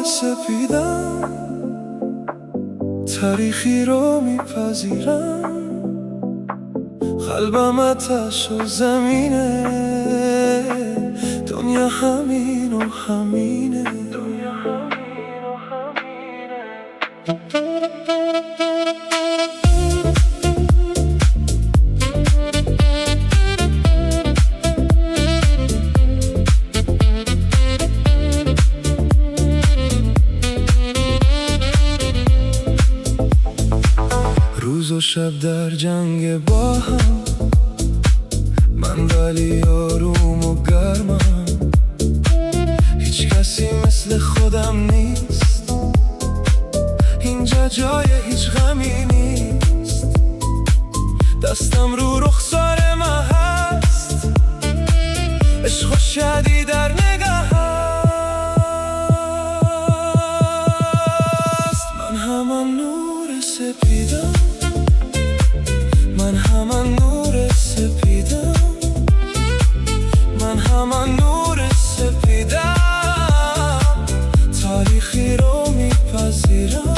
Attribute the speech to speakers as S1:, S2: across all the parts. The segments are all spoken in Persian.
S1: سپیدم، تاریخی رو میپذیرم. قلبم آتش و زمینه، دنیا همین و همینه. روز و شب در جنگ با هم، من ولی آروم و گرمم. هیچ کسی مثل خودم نیست، اینجا جای هیچ غمی نیست. دستم رو رخسار من هست، عشق و شادی در نگاه هست. من همان نور سپیدم، من همان نور سپیدم، من همان نور سپیدم. تاریخی رو میپذیرم،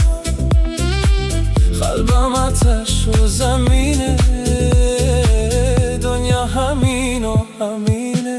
S1: قلبم آتش و زمینه، دنیا همین و همینه.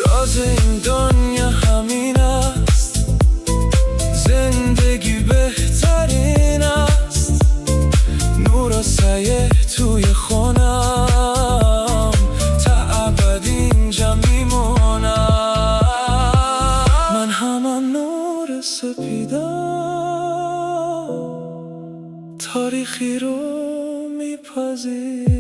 S1: راز این دنیا همین است، زندگی بهترین است. نور و سایه توی خونم، تا ابد اینجا میمونم. من همان نور سپیدم، تاریخی رو میپذیرم.